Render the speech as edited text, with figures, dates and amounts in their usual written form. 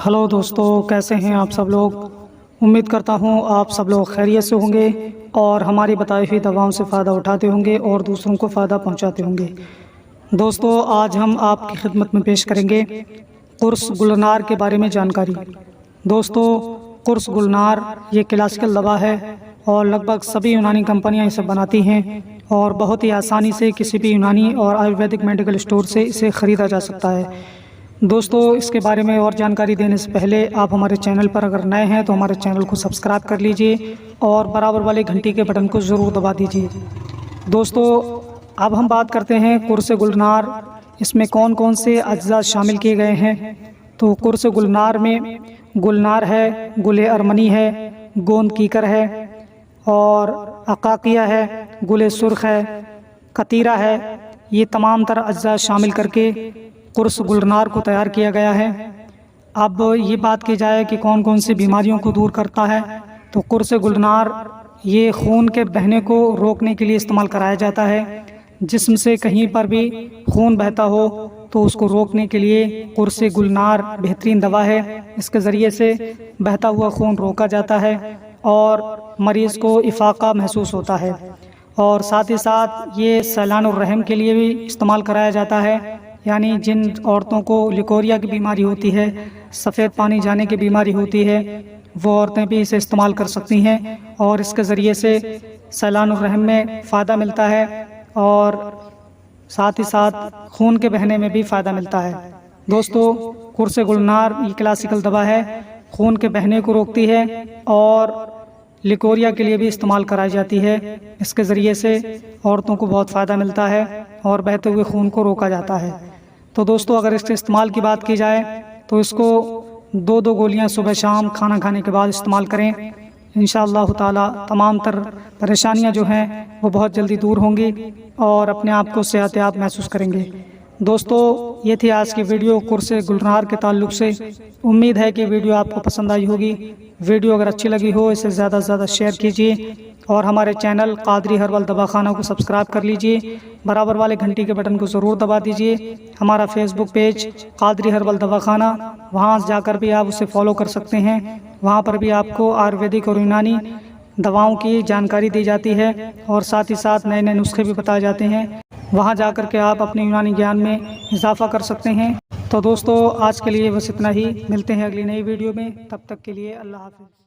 Hello दोस्तों, कैसे हैं आप सब लोग। उम्मीद करता हूं आप सब लोग खैरियत से होंगे और हमारी बताई हुई दवाओं से फ़ायदा उठाते होंगे और दूसरों को फ़ायदा पहुंचाते होंगे। दोस्तों, आज हम आपकी खिदमत में पेश करेंगे कुर्स गुलनार के बारे में जानकारी। दोस्तों, कुर्स गुलनार ये क्लासिकल दवा है और लगभग सभी यूनानी कंपनियां इसे बनाती हैं और बहुत ही आसानी से किसी भी यूनानी और आयुर्वेदिक मेडिकल स्टोर से इसे ख़रीदा जा सकता है। दोस्तों, इसके बारे में और जानकारी देने से पहले आप हमारे चैनल पर अगर नए हैं तो हमारे चैनल को सब्सक्राइब कर लीजिए और बराबर वाले घंटी के बटन को ज़रूर दबा दीजिए। दोस्तों, अब हम बात करते हैं कुर्स गुलनार। इसमें कौन कौन से अज्जा शामिल किए गए हैं। तो कुर्स गुलनार में गुलनार है, गुले अरमनी है, गोंद कीकर है और अकाकिया है, गुले सुर्ख है, कतीरा है। ये तमाम तरह अज्जा शामिल करके कुर्स गुलनार को तैयार किया गया है। अब ये बात की जाए कि कौन कौन सी बीमारियों को दूर करता है, तो कुर्स गुलनार ये खून के बहने को रोकने के लिए इस्तेमाल कराया जाता है। जिस्म से कहीं पर भी खून बहता हो तो उसको रोकने के लिए कुर्स गुलनार बेहतरीन दवा है। इसके ज़रिए से बहता हुआ खून रोका जाता है और मरीज़ को इफ़ाक़ा महसूस होता है। और साथ ही साथ ये सैलानुर रहम के लिए भी इस्तेमाल कराया जाता है, यानी जिन औरतों को लिकोरिया की बीमारी होती है, सफ़ेद पानी जाने की बीमारी होती है, वो औरतें भी इसे इस्तेमाल कर सकती हैं और इसके ज़रिए से सैलानुर रहम में फ़ायदा मिलता है और साथ ही साथ खून के बहने में भी फ़ायदा मिलता है। दोस्तों, कुर्स गुलनार ये क्लासिकल दवा है, खून के बहने को रोकती है और लिकोरिया के लिए भी इस्तेमाल कराई जाती है। इसके ज़रिए से औरतों को बहुत फ़ायदा मिलता है और बहते हुए खून को रोका जाता है। तो दोस्तों, अगर इसके इस्तेमाल की बात की जाए तो इसको 2-2 गोलियां सुबह शाम खाना खाने के बाद इस्तेमाल करें। इंशाअल्लाह ताला तमाम तर परेशानियां जो हैं वो बहुत जल्दी दूर होंगी और अपने आप को सेहतयाब महसूस करेंगे। दोस्तों, ये थी आज की वीडियो कुर्स गुलनार के ताल्लुक़ से। उम्मीद है कि वीडियो आपको पसंद आई होगी। वीडियो अगर अच्छी लगी हो इसे ज़्यादा से ज़्यादा शेयर कीजिए और हमारे चैनल कादरी हर्बल दवाखाना को सब्सक्राइब कर लीजिए। बराबर वाले घंटी के बटन को ज़रूर दबा दीजिए। हमारा फेसबुक पेज कादरी हर्बल दवाखाना, वहाँ जाकर भी आप उसे फॉलो कर सकते हैं। वहाँ पर भी आपको आयुर्वेदिक और यूनानी दवाओं की जानकारी दी जाती है और साथ ही साथ नए नए नुस्खे भी बताए जाते हैं। वहाँ जाकर के आप अपने यूनानी ज्ञान में इजाफा कर सकते हैं। तो दोस्तों, आज के लिए बस इतना ही। मिलते हैं अगली नई वीडियो में, तब तक के लिए अल्लाह हाफ़िज़।